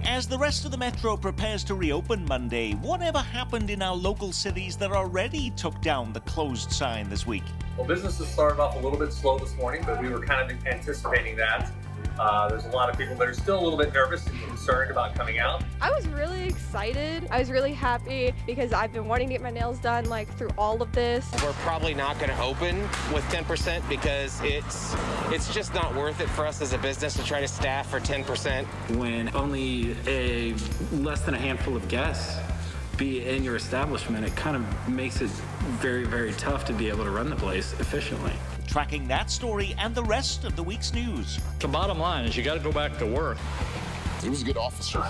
As the rest of the metro prepares to reopen Monday, whatever happened in our local cities that already took down the closed sign this week? Well, businesses started off a little bit slow this morning, but we were kind of anticipating that. There's a lot of people that are still a little bit nervous and concerned about coming out. I was really excited. I was really happy because I've been wanting to get my nails done through all of this. We're probably not going to open with 10% because it's just not worth it for us as a business to try to staff for 10%. When only less than a handful of guests be in your establishment, it kind of makes it very, very tough to be able to run the place efficiently. Tracking that story and the rest of the week's news. The bottom line is you got to go back to work. He was a good officer.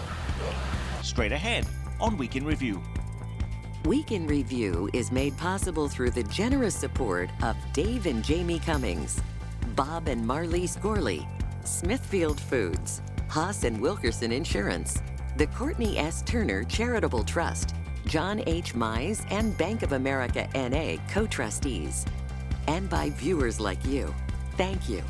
Straight ahead on Week in Review. Week in Review is made possible through the generous support of Dave and Jamie Cummings, Bob and Marlise Gorley, Smithfield Foods, Haas and Wilkerson Insurance, the Courtney S. Turner Charitable Trust, John H. Mize and Bank of America N.A. co-trustees, and by viewers like you. Thank you.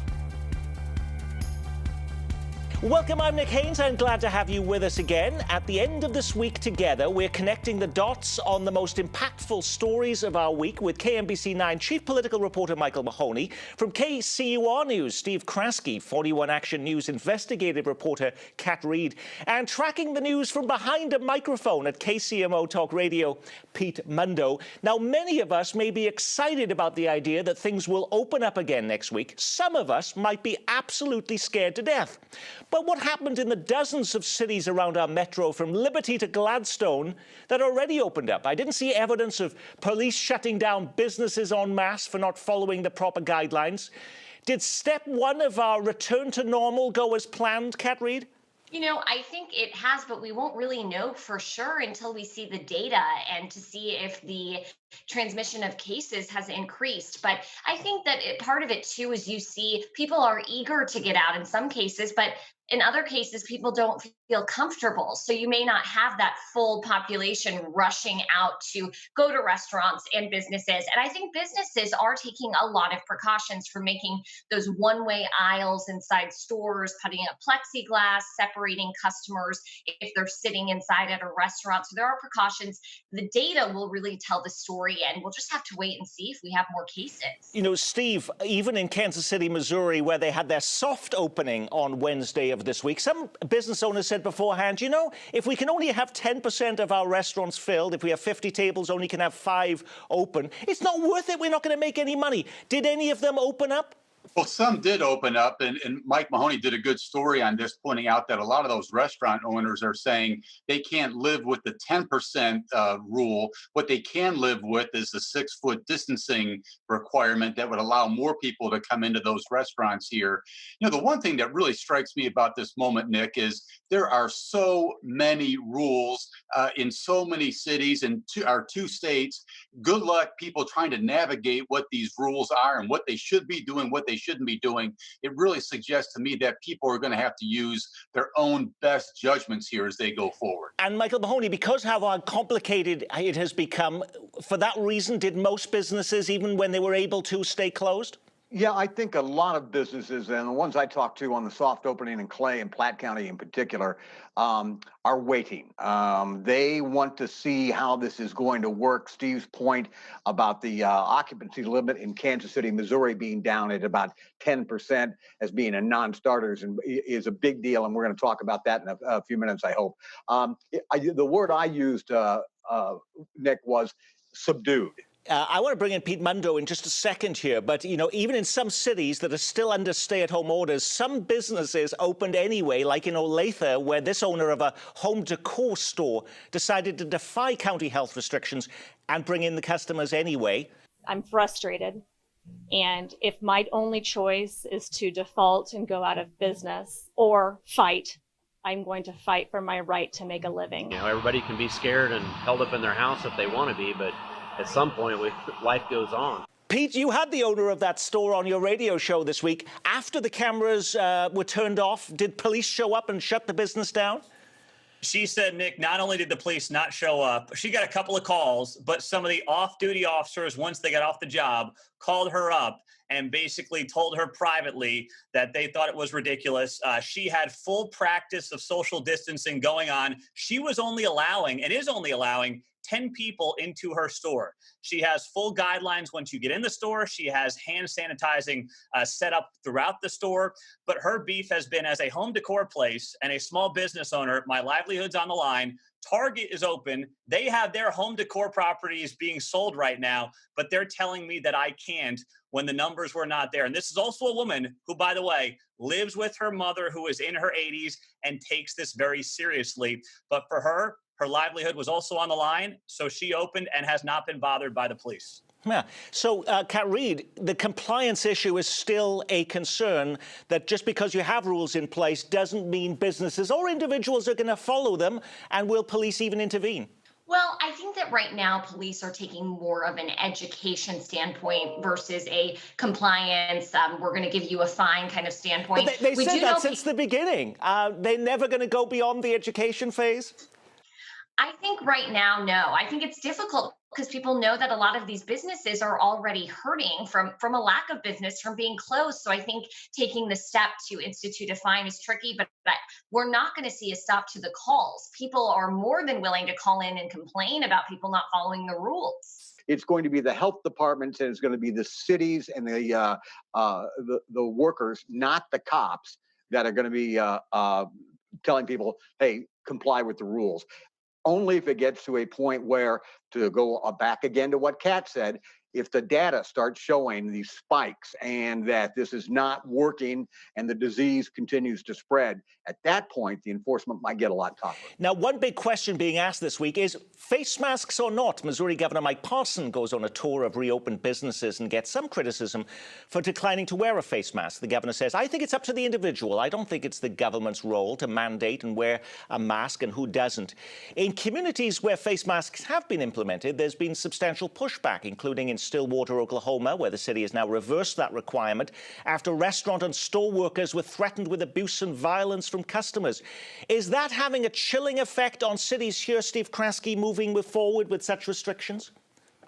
Welcome, I'm Nick Haynes. I'm glad to have you with us again. At the end of this week together, we're connecting the dots on the most impactful stories of our week with KMBC9 Chief Political Reporter Michael Mahoney, from KCUR News, Steve Kraske, 41 Action News investigative reporter Kat Reed, and tracking the news from behind a microphone at KCMO Talk Radio, Pete Mundo. Now, many of us may be excited about the idea that things will open up again next week. Some of us might be absolutely scared to death. But what happened in the dozens of cities around our metro, from Liberty to Gladstone, that already opened up? I didn't see evidence of police shutting down businesses en masse for not following the proper guidelines. Did step one of our return to normal go as planned, Kat Reed? You know, I think it has, but we won't really know for sure until we see the data and to see if the transmission of cases has increased. But I think that part of it, too, is you see people are eager to get out in some cases, but in other cases, people don't feel comfortable. So you may not have that full population rushing out to go to restaurants and businesses. And I think businesses are taking a lot of precautions for making those one-way aisles inside stores, putting up plexiglass, separating customers if they're sitting inside at a restaurant. So there are precautions. The data will really tell the story, and we'll just have to wait and see if we have more cases. You know, Steve, even in Kansas City, Missouri, where they had their soft opening on Wednesday of this week, some business owners said beforehand, you know, if we can only have 10% of our restaurants filled, if we have 50 tables, only can have 5 open, it's not worth it. We're not going to make any money. Did any of them open up? Well, some did open up, and Mike Mahoney did a good story on this, pointing out that a lot of those restaurant owners are saying they can't live with the 10% rule. What they can live with is the 6-foot distancing requirement that would allow more people to come into those restaurants here. You know, the one thing that really strikes me about this moment, Nick, is there are so many rules in so many cities in our 2 states. Good luck people trying to navigate what these rules are and what they should be doing, what they shouldn't be doing. It really suggests to me that people are going to have to use their own best judgments here as they go forward. And Michael Mahoney, because how complicated it has become, for that reason, did most businesses, even when they were able to, stay closed? Yeah, I think a lot of businesses, and the ones I talked to on the soft opening in Clay and Platte County in particular, are waiting. They want to see how this is going to work. Steve's point about the occupancy limit in Kansas City, Missouri being down at about 10% as being a non-starter is a big deal, and we're going to talk about that in a few minutes, I hope. The word I used, Nick, was subdued. I want to bring in Pete Mundo in just a second here, but, you know, even in some cities that are still under stay-at-home orders, some businesses opened anyway, like in Olathe, where this owner of a home decor store decided to defy county health restrictions and bring in the customers anyway. I'm frustrated, and if my only choice is to default and go out of business or fight, I'm going to fight for my right to make a living. You know, everybody can be scared and held up in their house if they want to be, but at some point, life goes on. Pete, you had the owner of that store on your radio show this week. After the cameras were turned off, did police show up and shut the business down? She said, Nick, not only did the police not show up, she got a couple of calls, but some of the off-duty officers, once they got off the job, called her up and basically told her privately that they thought it was ridiculous. She had full practice of social distancing going on. She was only allowing, and is only allowing, 10 people into her store. She has full guidelines once you get in the store. She has hand sanitizing set up throughout the store. But her beef has been, as a home decor place and a small business owner, my livelihood's on the line. Target is open. They have their home decor properties being sold right now, but they're telling me that I can't when the numbers were not there. And this is also a woman who, by the way, lives with her mother who is in her 80s and takes this very seriously. But for her, her livelihood was also on the line, so she opened and has not been bothered by the police. Yeah. So, Kat Reed, the compliance issue is still a concern, that just because you have rules in place doesn't mean businesses or individuals are going to follow them, and will police even intervene? Well, I think that right now police are taking more of an education standpoint versus a compliance, we're going to give you a fine kind of standpoint. But they said that since the beginning. They're never going to go beyond the education phase? I think right now, no. I think it's difficult because people know that a lot of these businesses are already hurting from a lack of business, from being closed. So I think taking the step to institute a fine is tricky, but we're not going to see a stop to the calls. People are more than willing to call in and complain about people not following the rules. It's going to be the health departments, and it's going to be the cities and the workers, not the cops, that are going to be telling people, hey, comply with the rules. Only if it gets to a point where, to go back again to what Kat said, if the data starts showing these spikes and that this is not working and the disease continues to spread, at that point, the enforcement might get a lot tougher. Now, one big question being asked this week is face masks or not. Missouri Governor Mike Parson goes on a tour of reopened businesses and gets some criticism for declining to wear a face mask. The governor says, I think it's up to the individual. I don't think it's the government's role to mandate and wear a mask and who doesn't. In communities where face masks have been implemented, there's been substantial pushback, including in Stillwater, Oklahoma, where the city has now reversed that requirement after restaurant and store workers were threatened with abuse and violence from customers. Is that having a chilling effect on cities here, Steve Kraske, moving forward with such restrictions?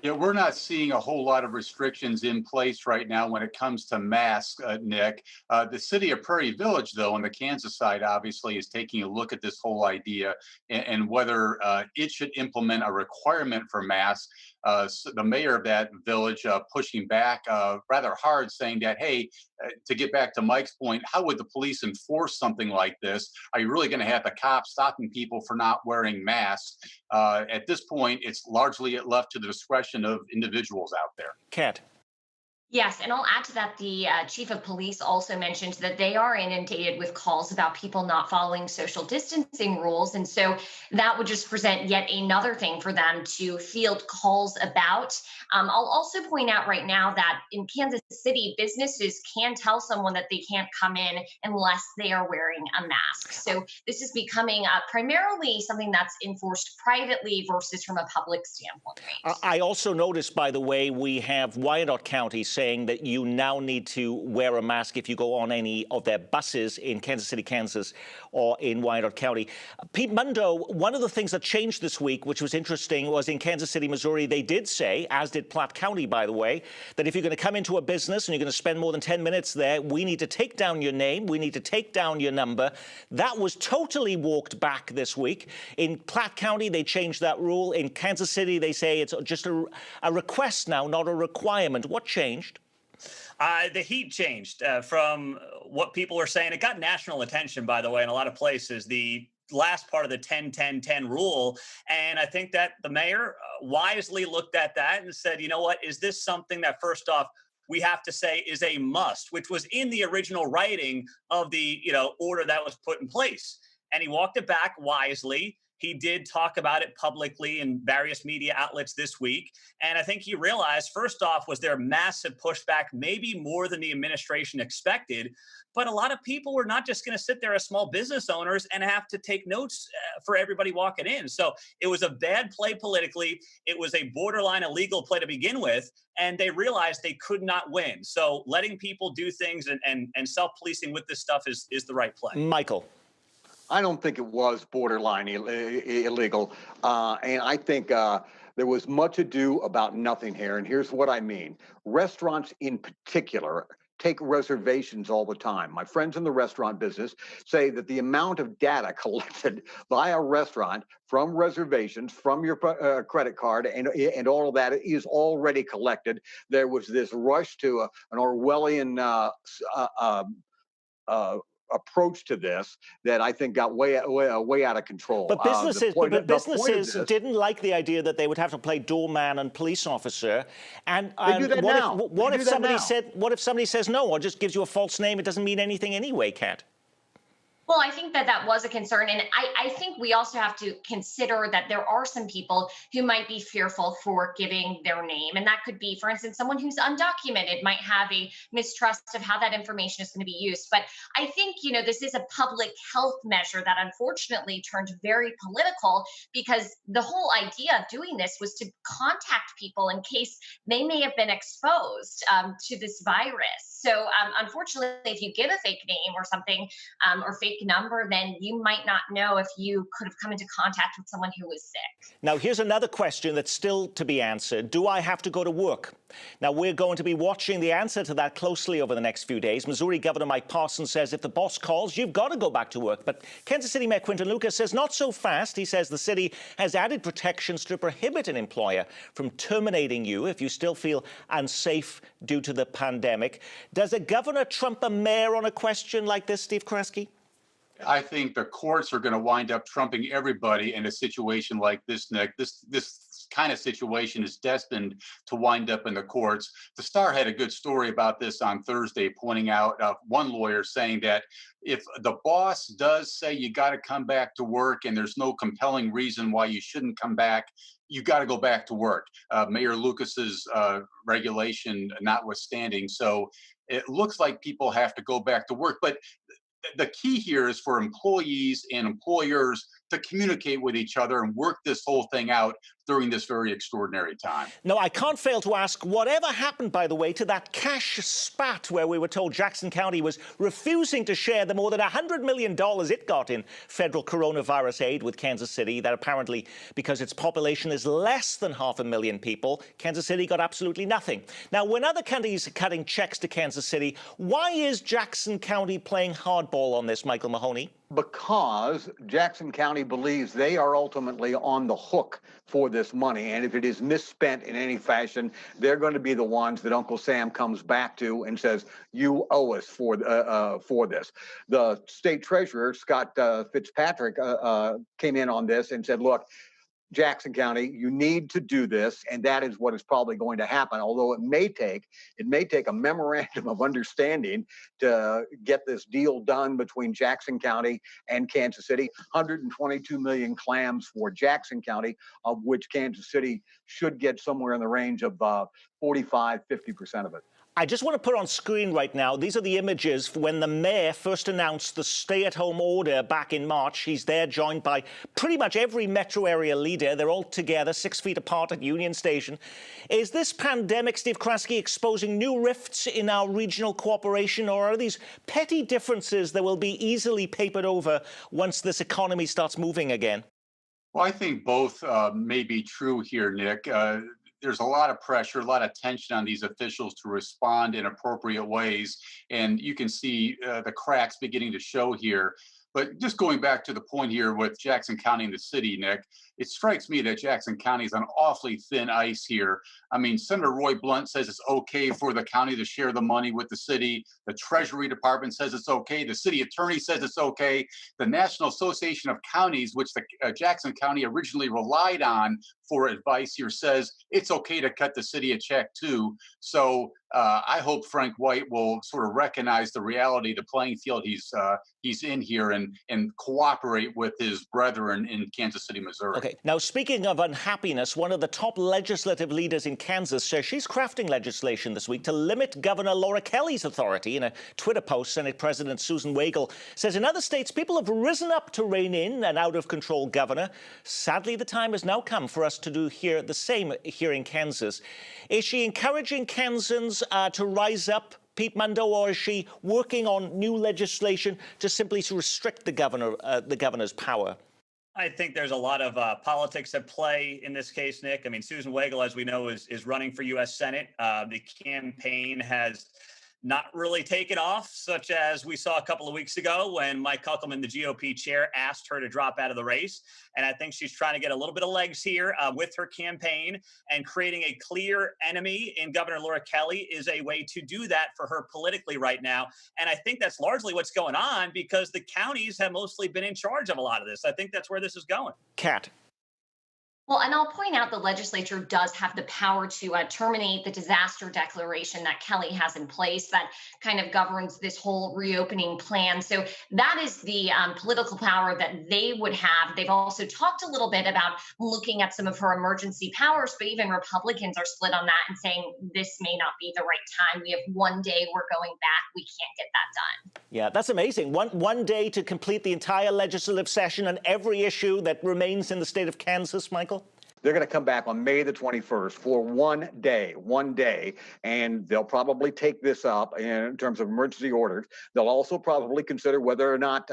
Yeah, we're not seeing a whole lot of restrictions in place right now when it comes to masks, Nick. The city of Prairie Village, though, on the Kansas side, obviously, is taking a look at this whole idea and whether it should implement a requirement for masks. So the mayor of that village pushing back rather hard, saying that, hey, to get back to Mike's point, how would the police enforce something like this? Are you really going to have the cops stopping people for not wearing masks? At this point, it's largely left to the discretion of individuals out there. Kat. Yes, and I'll add to that, the chief of police also mentioned that they are inundated with calls about people not following social distancing rules. And so that would just present yet another thing for them to field calls about. I'll also point out right now that in Kansas City, businesses can tell someone that they can't come in unless they are wearing a mask. So this is becoming primarily something that's enforced privately versus from a public standpoint. I also noticed, by the way, we have Wyandotte County saying that you now need to wear a mask if you go on any of their buses in Kansas City, Kansas, or in Wyandotte County. Pete Mundo, one of the things that changed this week, which was interesting, was in Kansas City, Missouri, they did say, as did Platte County, by the way, that if you're going to come into a business and you're going to spend more than 10 minutes there, we need to take down your name, we need to take down your number. That was totally walked back this week. In Platte County, they changed that rule. In Kansas City, they say it's just a request now, not a requirement. What changed? The heat changed from what people were saying. It got national attention, by the way, in a lot of places, the last part of the 10-10-10 rule. And I think that the mayor wisely looked at that and said, you know what, is this something that, first off, we have to say is a must, which was in the original writing of the order that was put in place. And he walked it back wisely. He did talk about it publicly in various media outlets this week. And I think he realized, first off, was there massive pushback, maybe more than the administration expected. But a lot of people were not just going to sit there as small business owners and have to take notes for everybody walking in. So it was a bad play politically. It was a borderline illegal play to begin with. And they realized they could not win. So letting people do things and self-policing with this stuff is the right play. Michael. I don't think it was borderline illegal. And I think there was much ado about nothing here. And here's what I mean. Restaurants in particular take reservations all the time. My friends in the restaurant business say that the amount of data collected by a restaurant from reservations, from your credit card, and all of that is already collected. There was this rush to an Orwellian approach to this that I think got way out of control. But businesses didn't like the idea that they would have to play doorman and police officer. And they do that now. What if somebody says no, or just gives you a false name? It doesn't mean anything anyway, Kat. Well, I think that was a concern. And I think we also have to consider that there are some people who might be fearful for giving their name. And that could be, for instance, someone who's undocumented might have a mistrust of how that information is going to be used. But I think, this is a public health measure that unfortunately turned very political, because the whole idea of doing this was to contact people in case they may have been exposed to this virus. So unfortunately, if you give a fake name or something or fake number, then you might not know if you could have come into contact with someone who was sick. Now, here's another question that's still to be answered. Do I have to go to work? Now, we're going to be watching the answer to that closely over the next few days. Missouri Governor Mike Parson says if the boss calls, you've got to go back to work. But Kansas City Mayor Quinton Lucas says not so fast. He says the city has added protections to prohibit an employer from terminating you if you still feel unsafe due to the pandemic. Does a governor trump a mayor on a question like this, Steve Kraske? I think the courts are going to wind up trumping everybody in a situation like this, Nick. This kind of situation is destined to wind up in the courts. The Star had a good story about this on Thursday, pointing out one lawyer saying that if the boss does say you got to come back to work and there's no compelling reason why you shouldn't come back, you got to go back to work. Mayor Lucas's regulation notwithstanding. So it looks like people have to go back to work. But the key here is for employees and employers to communicate with each other and work this whole thing out during this very extraordinary time. No, I can't fail to ask, whatever happened, by the way, to that cash spat where we were told Jackson County was refusing to share the more than $100 million it got in federal coronavirus aid with Kansas City, that apparently, because its population is less than 500,000 people, Kansas City got absolutely nothing. Now, when other counties are cutting checks to Kansas City, why is Jackson County playing hardball on this, Michael Mahoney? Because Jackson County believes they are ultimately on the hook for this money. And if it is misspent in any fashion, they're going to be the ones that Uncle Sam comes back to and says, you owe us for this. The state treasurer, Scott Fitzpatrick, came in on this and said, look, Jackson County, you need to do this, and that is what is probably going to happen. Although it may take a memorandum of understanding to get this deal done between Jackson County and Kansas City. 122 million clams for Jackson County, of which Kansas City should get somewhere in the range of 45-50% of it. I just want to put on screen right now, these are the images when the mayor first announced the stay-at-home order back in March. He's there joined by pretty much every metro area leader. They're all together, 6 feet apart at Union Station. Is this pandemic, Steve Kraske, exposing new rifts in our regional cooperation, or are these petty differences that will be easily papered over once this economy starts moving again? Well, I think both may be true here, Nick. There's a lot of pressure, a lot of tension on these officials to respond in appropriate ways. And you can see the cracks beginning to show here. But just going back to the point here with Jackson County and the city, Nick, it strikes me that Jackson County is on awfully thin ice here. I mean, Senator Roy Blunt says it's okay for the county to share the money with the city. The Treasury Department says it's okay. The city attorney says it's okay. The National Association of Counties, which the Jackson County originally relied on for advice here, says it's okay to cut the city a check too. So I hope Frank White will sort of recognize the reality, the playing field he's in here, and cooperate with his brethren in Kansas City, Missouri. Okay. Now, speaking of unhappiness, one of the top legislative leaders in Kansas says she's crafting legislation this week to limit Governor Laura Kelly's authority. In a Twitter post, Senate President Susan Wagle says in other states, people have risen up to rein in an out-of-control governor. Sadly, the time has now come for us to do the same here in Kansas. Is she encouraging Kansans to rise up Pete Mundo, or is she working on new legislation to simply to restrict the governor's power? I think there's a lot of politics at play in this case, Nick. I mean, Susan Wagle, as we know, is running for U.S. Senate. The campaign has not really taken off, such as we saw a couple of weeks ago when Mike Kuckelman, the GOP chair, asked her to drop out of the race. And I think she's trying to get a little bit of legs here with her campaign, and creating a clear enemy in Governor Laura Kelly is a way to do that for her politically right now. And I think that's largely what's going on, because the counties have mostly been in charge of a lot of this. I think that's where this is going. Kat. Well, and I'll point out the legislature does have the power to terminate the disaster declaration that Kelly has in place that kind of governs this whole reopening plan. So that is the political power that they would have. They've also talked a little bit about looking at some of her emergency powers, but even Republicans are split on that and saying this may not be the right time. We have one day, we're going back. We can't get that done. Yeah, that's amazing. One day to complete the entire legislative session and every issue that remains in the state of Kansas, Michael? They're going to come back on May the 21st for one day, and they'll probably take this up in terms of emergency orders. They'll also probably consider whether or not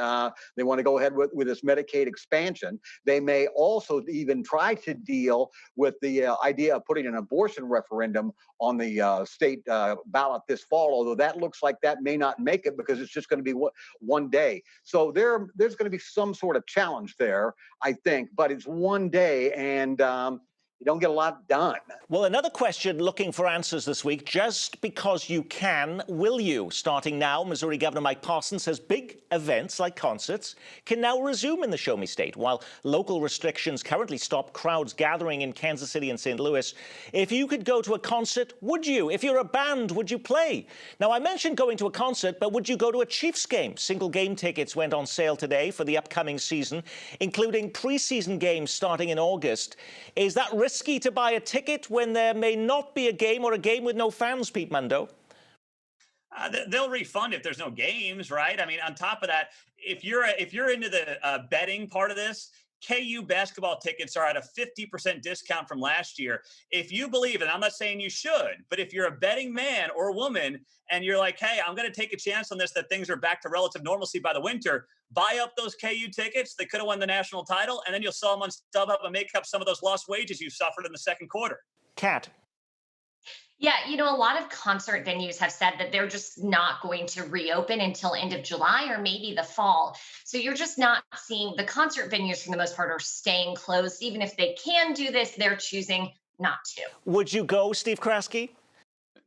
they want to go ahead with this Medicaid expansion. They may also even try to deal with the idea of putting an abortion referendum on the state ballot this fall, although that looks like that may not make it because it's just going to be one day. So there's going to be some sort of challenge there, I think, but it's one day, and you don't get a lot done. Well, another question looking for answers this week: just because you can, will you? Starting now, Missouri Governor Mike Parson says big events like concerts can now resume in the Show Me State, while local restrictions currently stop crowds gathering in Kansas City and St. Louis. If you could go to a concert, would you? If you're a band, would you play? Now, I mentioned going to a concert, but would you go to a Chiefs game? Single game tickets went on sale today for the upcoming season, including preseason games starting in August. Is that risky to buy a ticket when there may not be a game, or a game with no fans, Pete Mundo? They'll refund if there's no games, right? I mean, on top of that, if you're into the betting part of this, KU basketball tickets are at a 50% discount from last year. If you believe, and I'm not saying you should, but if you're a betting man or woman and you're like, hey, I'm going to take a chance on this, that things are back to relative normalcy by the winter, buy up those KU tickets. They could have won the national title, and then you'll sell them on StubHub and make up some of those lost wages you suffered in the second quarter. Kat. Yeah, a lot of concert venues have said that they're just not going to reopen until end of July or maybe the fall. So you're just not seeing the concert venues, for the most part, are staying closed. Even if they can do this, they're choosing not to. Would you go, Steve Kraske?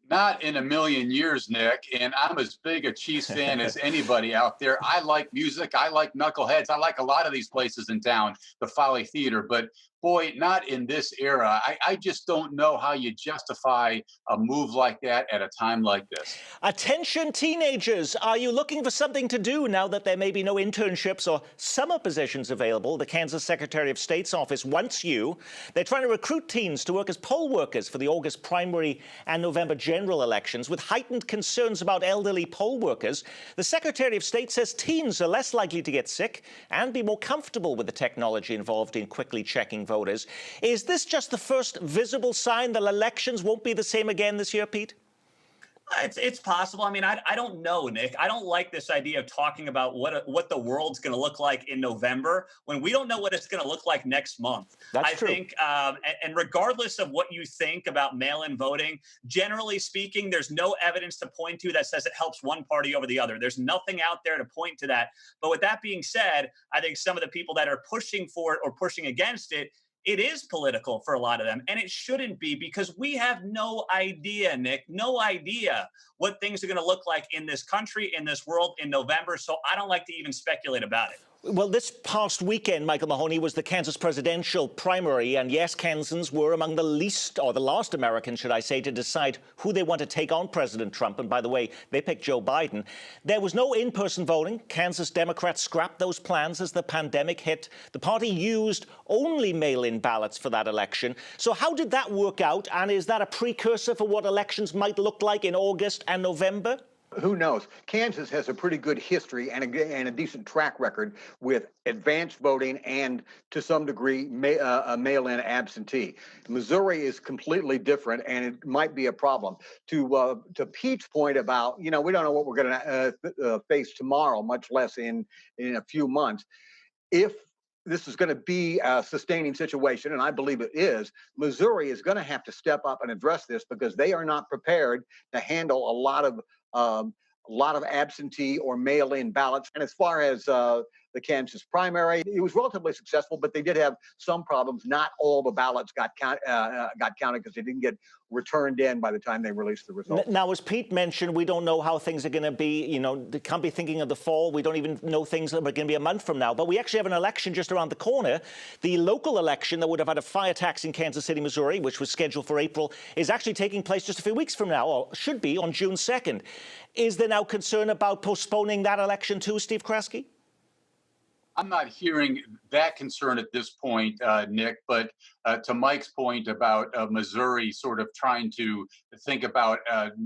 Not in a million years, Nick. And I'm as big a Chiefs fan as anybody out there. I like music. I like Knuckleheads. I like a lot of these places in town, the Folly Theater. But boy, not in this era. I just don't know how you justify a move like that at a time like this. Attention, teenagers. Are you looking for something to do now that there may be no internships or summer positions available? The Kansas Secretary of State's office wants you. They're trying to recruit teens to work as poll workers for the August primary and November general elections. With heightened concerns about elderly poll workers, the Secretary of State says teens are less likely to get sick and be more comfortable with the technology involved in quickly checking voters. Is this just the first visible sign that elections won't be the same again this year, Pete? It's possible. I mean, I don't know, Nick. I don't like this idea of talking about what the world's going to look like in November when we don't know what it's going to look like next month. That's true. I think, and regardless of what you think about mail-in voting, generally speaking, there's no evidence to point to that says it helps one party over the other. There's nothing out there to point to that. But with that being said, I think some of the people that are pushing for it or pushing against it, it is political for a lot of them, and it shouldn't be, because we have no idea, Nick, no idea what things are going to look like in this country, in this world in November. So I don't like to even speculate about it. Well, this past weekend, Michael Mahoney, was the Kansas presidential primary. And yes, Kansans were among the least, or the last Americans, should I say, to decide who they want to take on President Trump. And by the way, they picked Joe Biden. There was no in-person voting. Kansas Democrats scrapped those plans as the pandemic hit. The party used only mail-in ballots for that election. So how did that work out? And is that a precursor for what elections might look like in August and November? Who knows? Kansas has a pretty good history and a decent track record with advanced voting and, to some degree, mail-in absentee. Missouri is completely different, and it might be a problem. To Pete's point about, we don't know what we're going to face tomorrow, much less in a few months. If this is going to be a sustaining situation, and I believe it is, Missouri is going to have to step up and address this because they are not prepared to handle a lot of absentee or mail-in ballots. And as far as the Kansas primary, it was relatively successful, but they did have some problems. Not all the ballots got counted because they didn't get returned in by the time they released the results. Now, as Pete mentioned, we don't know how things are going to be. They can't be thinking of the fall. We don't even know things that are going to be a month from now. But we actually have an election just around the corner. The local election that would have had a fire tax in Kansas City, Missouri, which was scheduled for April, is actually taking place just a few weeks from now, or should be on June 2nd. Is there now concern about postponing that election too, Steve Kraske? I'm not hearing that concern at this point, Nick, but to Mike's point about Missouri sort of trying to think about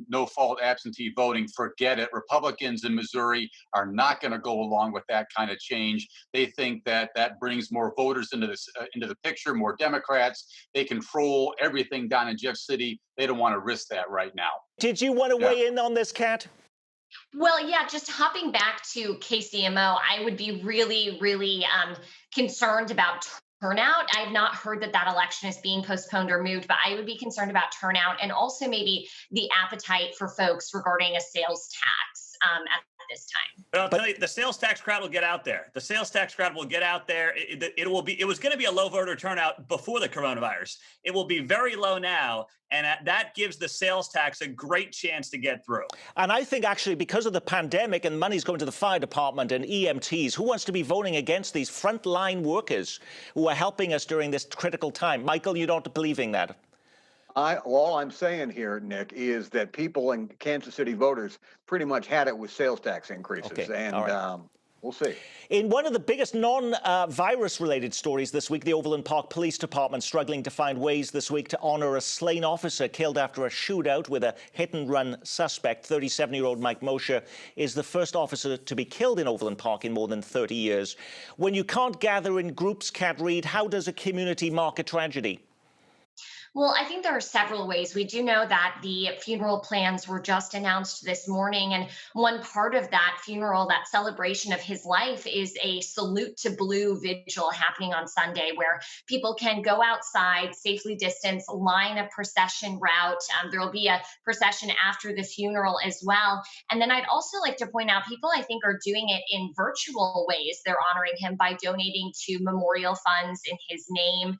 no-fault absentee voting, forget it. Republicans in Missouri are not going to go along with that kind of change. They think that brings more voters into the picture, more Democrats. They control everything down in Jeff City. They don't want to risk that right now. Did you want to weigh in on this, Kat? Well, yeah, just hopping back to KCMO, I would be really, really concerned about turnout. I have not heard that election is being postponed or moved, but I would be concerned about turnout and also maybe the appetite for folks regarding a sales tax at this time. But I'll tell you, the sales tax crowd will get out there. The sales tax crowd will get out there. It was going to be a low voter turnout before the coronavirus. It will be very low now, and that gives the sales tax a great chance to get through. And I think actually because of the pandemic and money's going to the fire department and EMTs, who wants to be voting against these frontline workers who are helping us during this critical time? Michael, you don't believe in that? All I'm saying here, Nick, is that people in Kansas City voters pretty much had it with sales tax increases. Okay. And right. We'll see. In one of the biggest non-virus related stories this week, the Overland Park Police Department struggling to find ways this week to honor a slain officer killed after a shootout with a hit-and-run suspect. 37-year-old Mike Mosher is the first officer to be killed in Overland Park in more than 30 years. When you can't gather in groups, Kat Reed, how does a community mark a tragedy? Well, I think there are several ways. We do know that the funeral plans were just announced this morning. And one part of that funeral, that celebration of his life, is a Salute to Blue vigil happening on Sunday, where people can go outside, safely distance, line a procession route. There will be a procession after the funeral as well. And then I'd also like to point out, people, I think, are doing it in virtual ways. They're honoring him by donating to memorial funds in his name,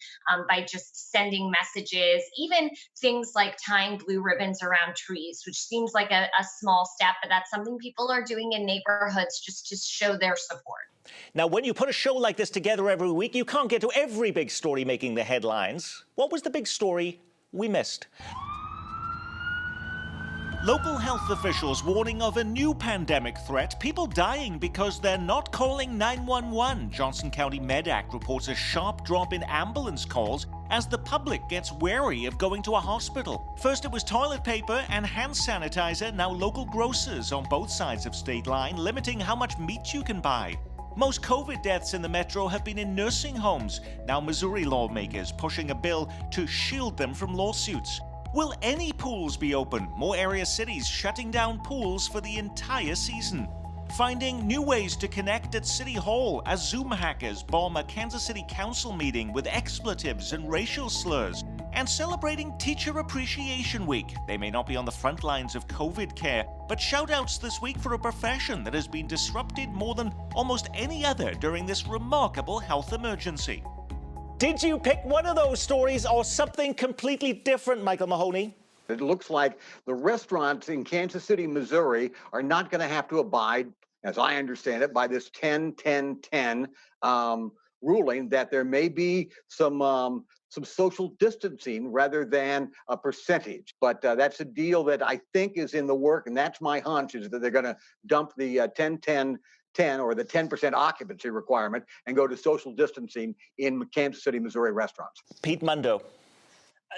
by just sending messages. Even things like tying blue ribbons around trees, which seems like a small step, but that's something people are doing in neighborhoods just to show their support. Now, when you put a show like this together every week, you can't get to every big story making the headlines. What was the big story we missed? Local health officials warning of a new pandemic threat, people dying because they're not calling 911. Johnson County MedAct reports a sharp drop in ambulance calls as the public gets wary of going to a hospital. First it was toilet paper and hand sanitizer, now local grocers on both sides of state line limiting how much meat you can buy. Most COVID deaths in the metro have been in nursing homes. Now Missouri lawmakers pushing a bill to shield them from lawsuits. Will any pools be open? More area cities shutting down pools for the entire season. Finding new ways to connect at City Hall as Zoom hackers bomb a Kansas City Council meeting with expletives and racial slurs. And celebrating Teacher Appreciation Week. They may not be on the front lines of COVID care, but shout-outs this week for a profession that has been disrupted more than almost any other during this remarkable health emergency. Did you pick one of those stories or something completely different, Michael Mahoney? It looks like the restaurants in Kansas City, Missouri are not going to have to abide, as I understand it, by this 10-10-10 ruling, that there may be some social distancing rather than a percentage. But that's a deal that I think is in the work, and that's my hunch, is that they're going to dump the 10-10-10 or the 10% occupancy requirement and go to social distancing in Kansas City, Missouri restaurants. Pete Mundo.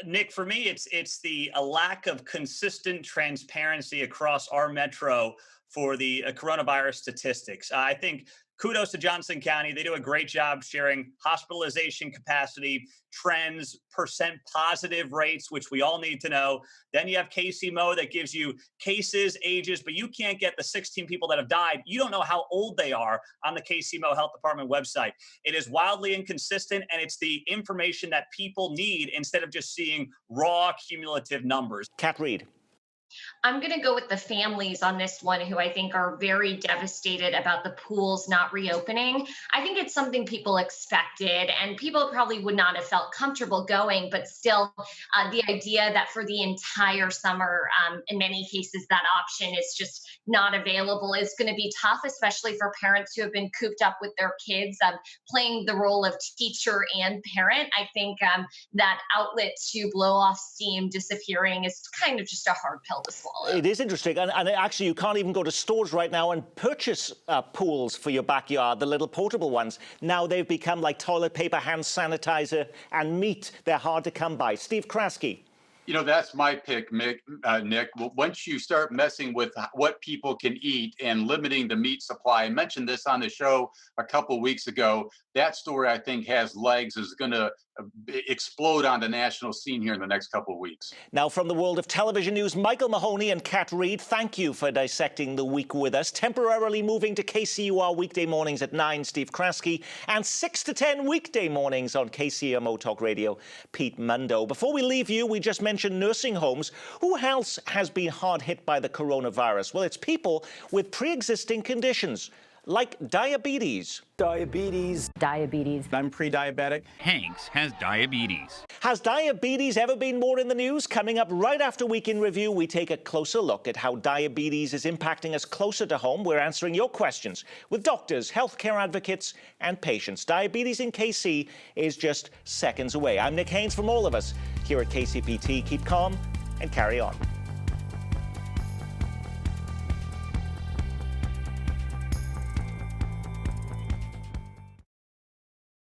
Nick, for me, it's a lack of consistent transparency across our metro for the coronavirus statistics. I think kudos to Johnson County. They do a great job sharing hospitalization capacity, trends, percent positive rates, which we all need to know. Then you have KCMO that gives you cases, ages, but you can't get the 16 people that have died. You don't know how old they are on the KCMO Health Department website. It is wildly inconsistent, and it's the information that people need instead of just seeing raw cumulative numbers. Kat Reed. I'm going to go with the families on this one, who I think are very devastated about the pools not reopening. I think it's something people expected, and people probably would not have felt comfortable going, but still the idea that for the entire summer, in many cases, that option is just not available is going to be tough, especially for parents who have been cooped up with their kids, playing the role of teacher and parent. I think that outlet to blow off steam disappearing is kind of just a hard pill to swallow. It is interesting, and actually you can't even go to stores right now and purchase pools for your backyard, the little portable ones. Now they've become like toilet paper, hand sanitizer, and meat. They're hard to come by. Steve Kraske. You know, that's my pick, Nick. Well, once you start messing with what people can eat and limiting the meat supply, I mentioned this on the show a couple of weeks ago. That story, I think, has legs, is going to explode on the national scene here in the next couple of weeks. Now, from the world of television news, Michael Mahoney and Kat Reed, thank you for dissecting the week with us. Temporarily moving to KCUR weekday mornings at 9, Steve Kraske, and 6 to 10 weekday mornings on KCMO Talk Radio, Pete Mundo. Before we leave you, we just mentioned nursing homes. Who else has been hard hit by the coronavirus? Well, it's people with pre-existing conditions, like diabetes. Diabetes. I'm pre-diabetic. Hanks has diabetes. Has diabetes ever been more in the news? Coming up right after Week in Review, we take a closer look at how diabetes is impacting us closer to home. We're answering your questions with doctors, healthcare advocates, and patients. Diabetes in KC is just seconds away. I'm Nick Haynes. From all of us here at KCPT, keep calm and carry on.